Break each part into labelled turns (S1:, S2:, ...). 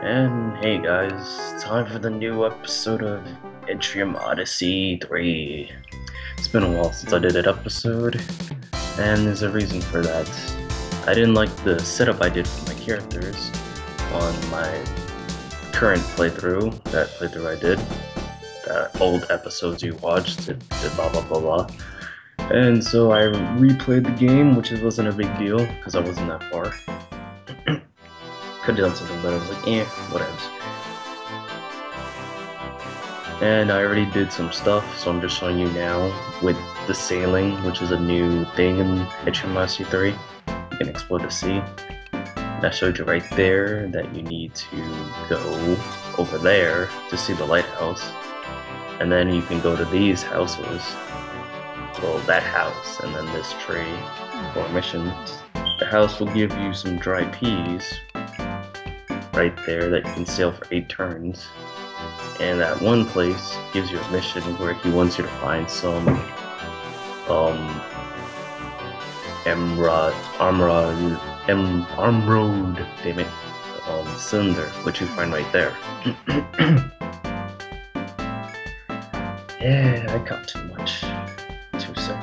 S1: And hey guys, time for the new episode of Etrian Odyssey 3. It's been a while since I did an episode, and there's a reason for that. I didn't like the setup I did for my characters on my current playthrough, that playthrough I did, the old episodes you watched, it blah blah blah blah. And so I replayed the game, which wasn't a big deal, because I wasn't that far. Could have done something, but I was like, whatever. And I already did some stuff, so I'm just showing you now with the sailing, which is a new thing in Etrian Odyssey 3. You can explore the sea. And I showed you right there that you need to go over there to see the lighthouse. And then you can go to these houses. Well, that house, and then this tree for missions. The house will give you some dry peas right there that you can sail for 8 turns. And that one place gives you a mission where he wants you to find some emerald, damn it, cylinder, which you find right there. Yeah, I caught too much. Too sick.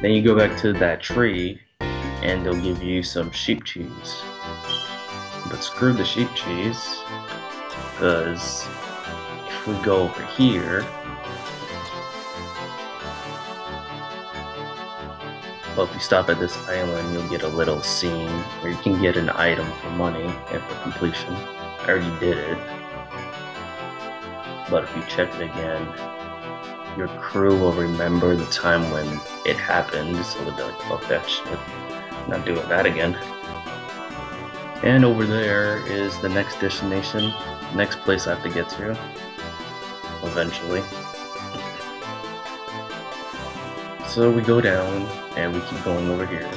S1: Then you go back to that tree and they'll give you some sheep cheese. But screw the sheep cheese, because if we go over here, well, if you stop at this island, you'll get a little scene where you can get an item for money and for completion. I already did it, but if you check it again, your crew will remember the time when it happened, so they'll be like, fuck that shit, I'm not doing that again. And over there is the next destination, next place I have to get to, eventually. So we go down, and we keep going over here,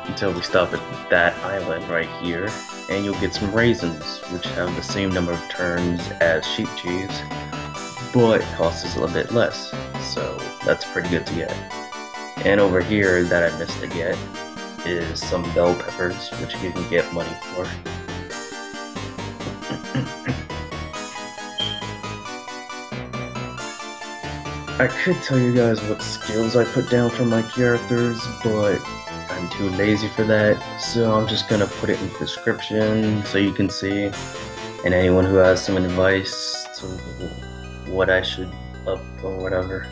S1: until we stop at that island right here, and you'll get some raisins, which have the same number of turns as sheep cheese, but costs us a little bit less, so that's pretty good to get. And over here that I missed to get is some bell peppers, which you can get money for. I could tell you guys what skills I put down for my characters, but I'm too lazy for that, so I'm just gonna put it in the description so you can see, and anyone who has some advice to what I should up or whatever.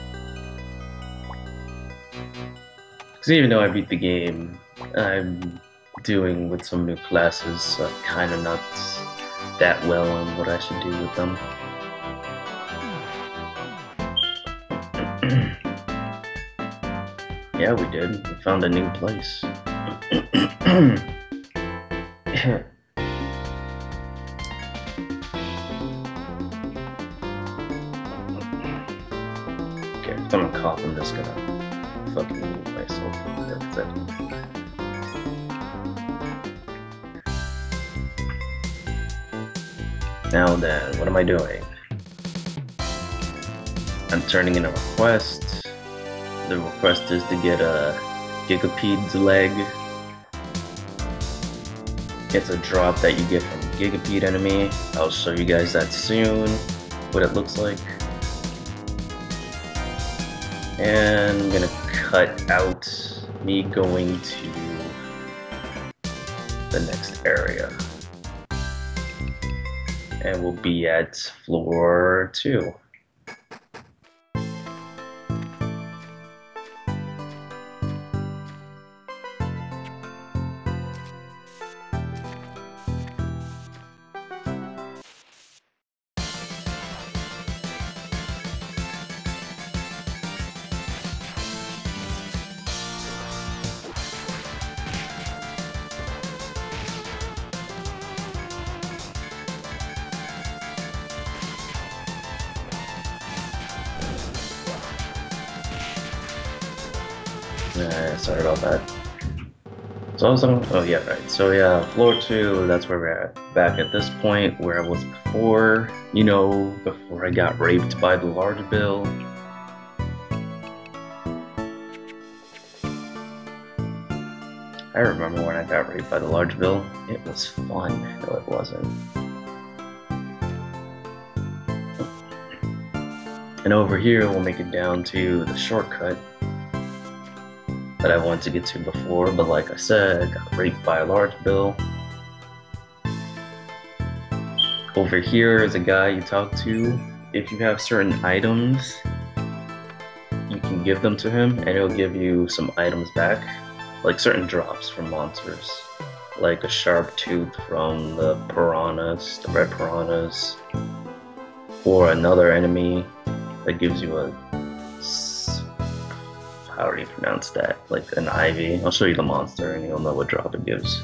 S1: Because even though I beat the game, I'm doing with some new classes, so I'm kind of not that well on what I should do with them. Yeah, we did. We found a new place. Okay, if I'm a cop, I'm just gonna fucking move myself. That's it. Now then, what am I doing? I'm turning in a request. The request is to get a Gigapede's leg. It's a drop that you get from a Gigapede enemy. I'll show you guys that soon, what it looks like. And I'm gonna cut out me going to the next area. And we'll be at floor 2. Sorry about that. So I was on, oh yeah, right. So yeah, floor 2, that's where we're at. Back at this point where I was before, you know, before I got raped by the large bill. I remember when I got raped by the large bill. It was fun. No, it wasn't. And over here, we'll make it down to the shortcut that I wanted to get to before, but like I said, I got raped by a large bill. Over here is a guy you talk to. If you have certain items, you can give them to him and he'll give you some items back, like certain drops from monsters, like a sharp tooth from the piranhas, the red piranhas, or another enemy that gives you a, how do you pronounce that, like an ivy. I'll show you the monster and you'll know what drop it gives.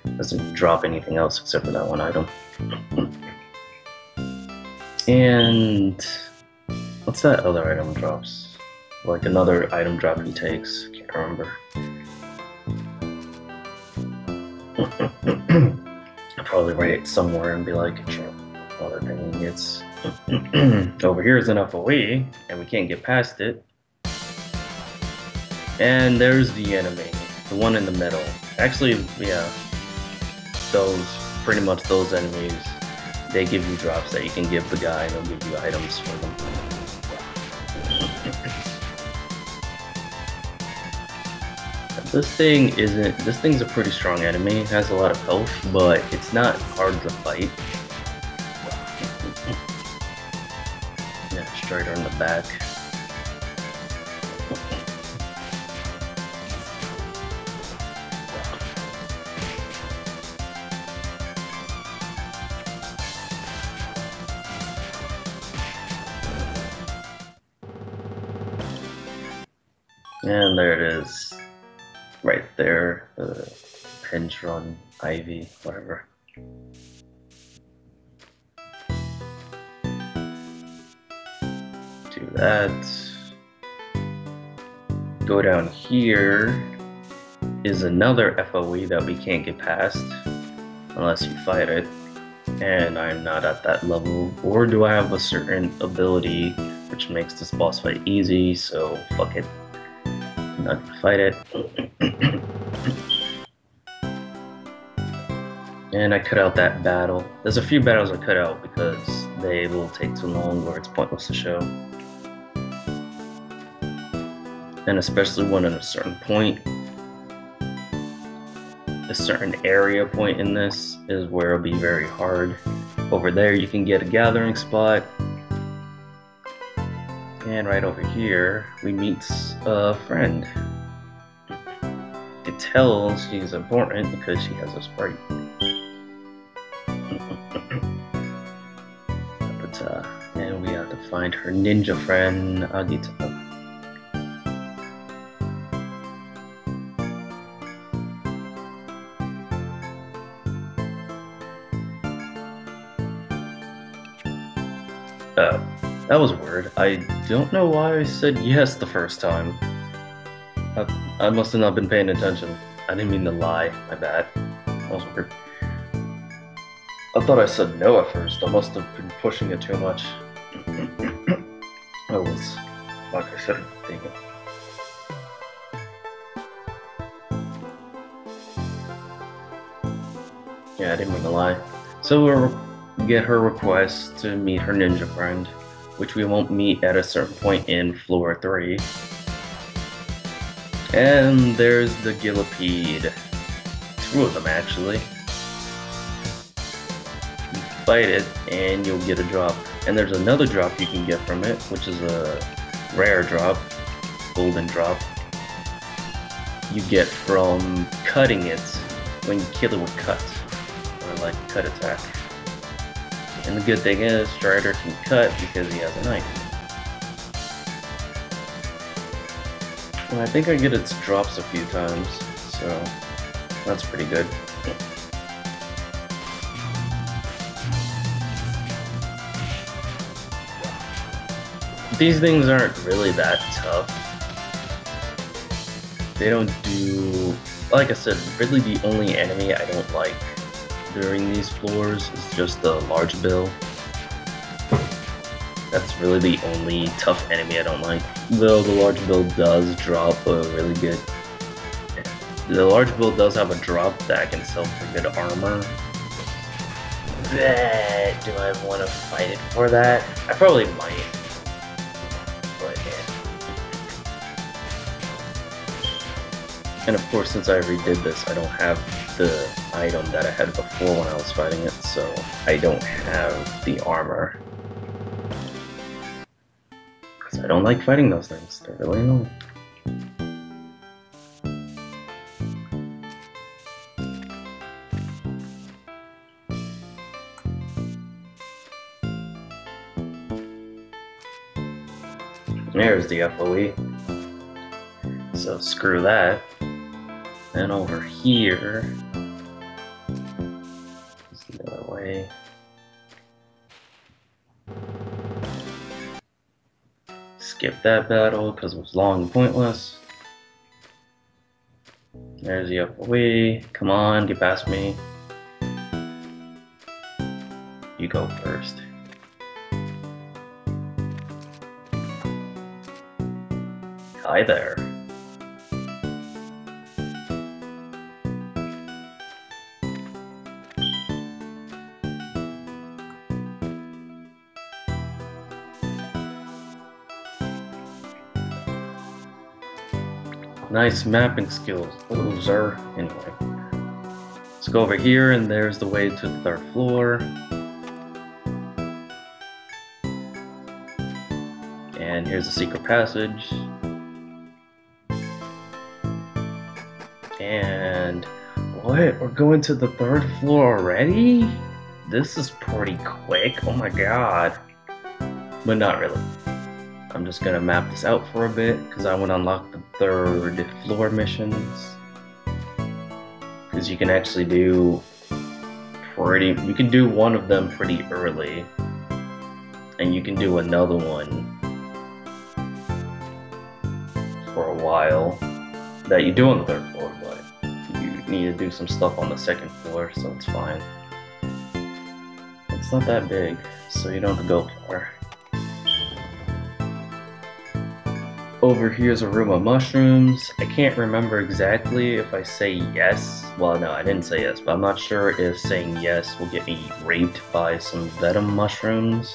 S1: It doesn't drop anything else except for that one item. And what's that other item drops? Like another item drop he takes. Can't remember. I'll probably write it somewhere and be like, drop another thing he gets. Over here is an FOE, and we can't get past it. And there's the enemy, the one in the middle. Actually, yeah, pretty much those enemies, they give you drops that you can give the guy and they'll give you items for them. This thing's a pretty strong enemy. It has a lot of health, but it's not hard to fight. Yeah, straight her in the back. And there it is, right there, the pinch run, ivy, whatever. Do that. Go down here is another FOE that we can't get past unless you fight it. And I'm not at that level, or do I have a certain ability which makes this boss fight easy, so fuck it. Not gonna fight it. And I cut out that battle. There's a few battles I cut out because they will take too long or it's pointless to show. And especially when at a certain point, a certain area point in this is where it'll be very hard. Over there you can get a gathering spot. And right over here, we meet a friend. It tells she's important because she has a sprite. But, and we have to find her ninja friend, Agita. That was weird. I don't know why I said yes the first time. I must have not been paying attention. I didn't mean to lie. My bad. That was weird. I thought I said no at first. I must have been pushing it too much. I was, like I said, thinking. Yeah, I didn't mean to lie. So we'll get her request to meet her ninja friend, which we won't meet at a certain point in floor 3. And there's the Gillipede. 2 of them actually. You fight it and you'll get a drop. And there's another drop you can get from it, which is a rare drop, golden drop. You get from cutting it when you kill it with cut, or like cut attack. And the good thing is, Strider can cut because he has a knife. And I think I get its drops a few times, so that's pretty good. These things aren't really that tough. They don't do, like I said, really the only enemy I don't like during these floors is just the large bill. That's really the only tough enemy I don't like. Though the large bill does drop a really good The large build does have a drop that can sell for good armor. But do I want to fight it for that? I probably might. But yeah. And of course, since I redid this, I don't have the item that I had before when I was fighting it, so I don't have the armor. Because I don't like fighting those things, they're really annoying. There's the FOE. So screw that. Then over here is the other way. Skip that battle because it was long and pointless. There's the FOE. Come on, get past me. You go first. Hi there. Nice mapping skills, loser. Anyway, let's go over here, and there's the way to the 3rd floor. And here's the secret passage. And what? We're going to the 3rd floor already? This is pretty quick. Oh my god. But not really. I'm just gonna map this out for a bit because I want to unlock the 3rd floor missions. Because you can actually do you can do one of them pretty early. And you can do another one for a while that you do on the 3rd floor, but you need to do some stuff on the 2nd floor, so it's fine. It's not that big, so you don't have to go far. Over here's a room of mushrooms. I can't remember exactly if I say yes. Well, no, I didn't say yes, but I'm not sure if saying yes will get me raped by some venom mushrooms,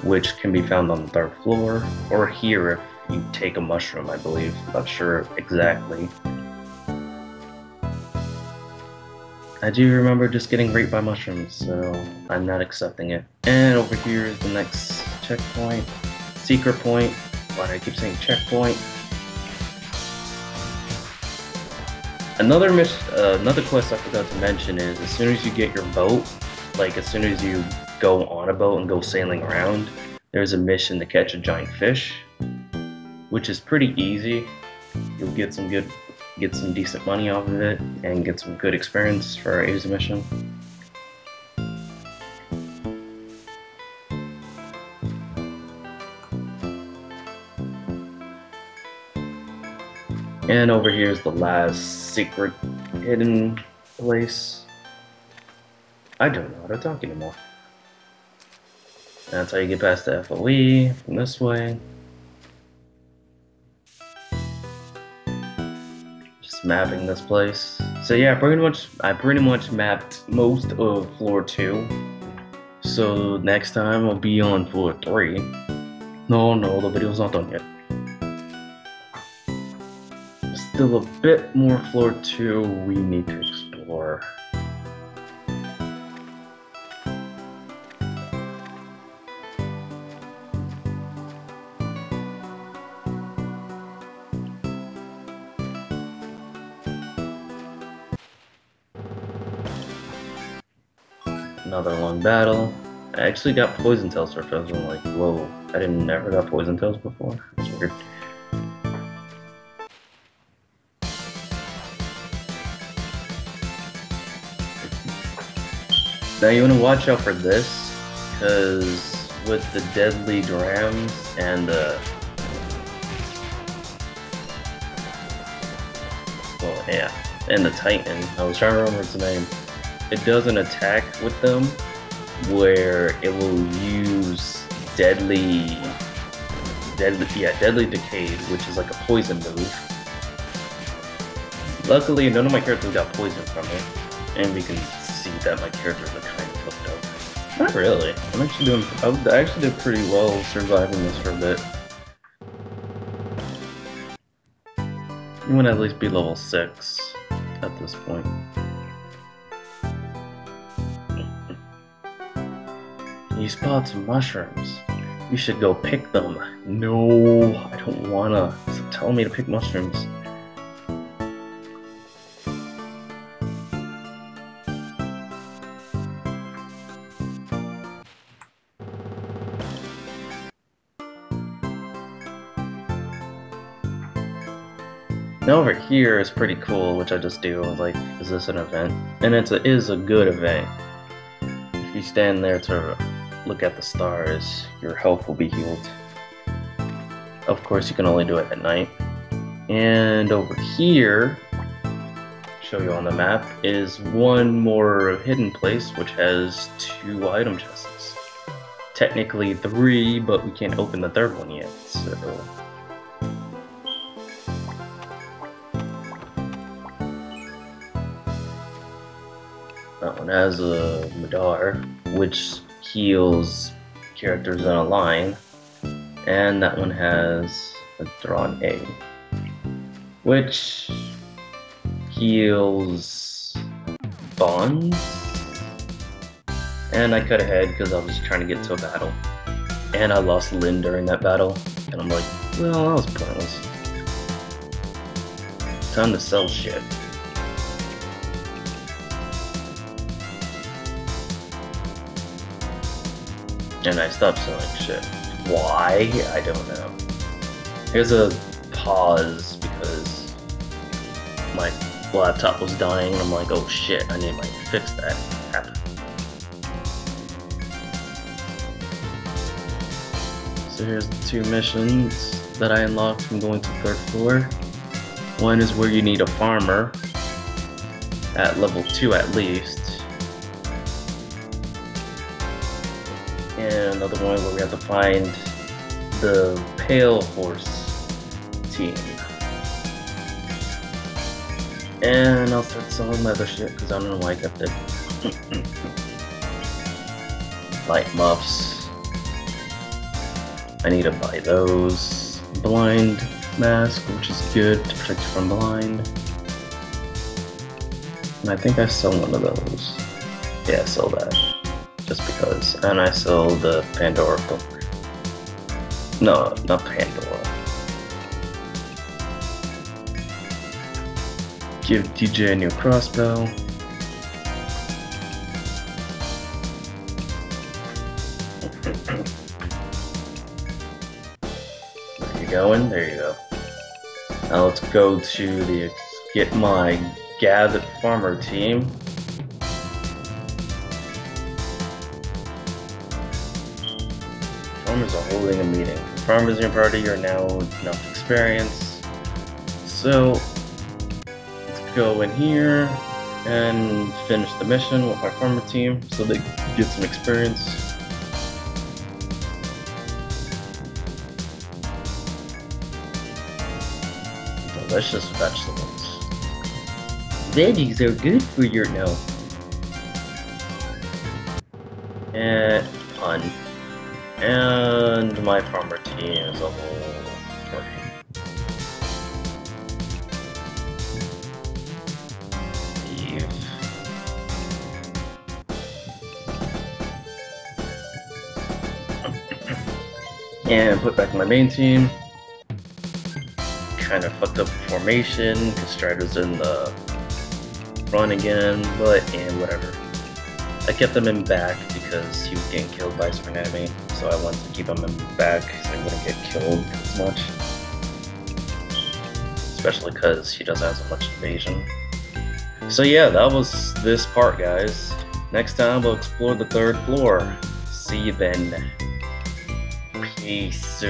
S1: which can be found on the 3rd floor, or here if you take a mushroom, I believe. Not sure exactly. I do remember just getting raped by mushrooms, so I'm not accepting it. And over here is the next checkpoint. Secret point. Why do I keep saying checkpoint? Another quest I forgot to mention is as soon as you get your boat, like as soon as you go on a boat and go sailing around, there's a mission to catch a giant fish, which is pretty easy. You'll get some decent money off of it and get some good experience for a easy mission. And over here is the last secret hidden place. I don't know how to talk anymore. That's how you get past the FOE from this way. Just mapping this place. So yeah, I pretty much mapped most of floor 2. So next time I'll be on floor 3. No, the video's not done yet. Still a bit more floor 2 we need to explore. Another long battle. I actually got poison tails for first. I'm like, whoa, I never got poison tails before. That's weird. Now you want to watch out for this, because with the deadly drams and the Titan, I was trying to remember its name. It does an attack with them where it will use deadly decay, which is like a poison move. Luckily, none of my characters got poisoned from it, and we can see that my characters are kind of fucked up. Not really. I actually did pretty well surviving this for a bit. I'm gonna at least be level 6 at this point. You spot some mushrooms. You should go pick them. No, I don't wanna. Stop telling me to pick mushrooms. Now over here is pretty cool, which I just do. Like, is this an event? And it is a good event. If you stand there to look at the stars, your health will be healed. Of course, you can only do it at night. And over here, show you on the map, is one more hidden place, which has 2 item chests. Technically 3, but we can't open the 3rd one yet, so... That one has a Madar, which heals characters in a line, and that one has a Drawn A, which heals bonds. And I cut ahead because I was trying to get to a battle, and I lost Lynn during that battle, and I'm like, well, that was pointless. Time to sell shit. And I stopped selling shit. Why? I don't know. Here's a pause because my laptop was dying and I'm like, oh shit, I need to fix that app. So here's the 2 missions that I unlocked from going to the 3rd floor. One is where you need a farmer at level 2 at least. And another one where we have to find the Pale Horse team. And I'll start selling leather shit because I don't know why I kept it. Light muffs. I need to buy those. Blind mask, which is good to protect you from blind. And I think I sell one of those. Yeah, sell that. Just because. And I sell the Pandora book. No, not Pandora. Give DJ a new crossbow. Where you going? There you go. Now let's go to the get my gathered farmer team. Farmers are holding a meeting. Farmers in your party are now enough experience. So let's go in here and finish the mission with my farmer team so they get some experience. Delicious vegetables. Veggies are good for your no. And pun. And my farmer team is a whole party. Leave. And put back my main team. Kind of fucked up formation because Strider's in the run again, but whatever. I kept him in back because he was getting killed by Tsunami, so I wanted to keep him in back so he wouldn't get killed as much. Especially because he doesn't have so much evasion. So yeah, that was this part, guys. Next time we'll explore the 3rd floor. See you then. Peace.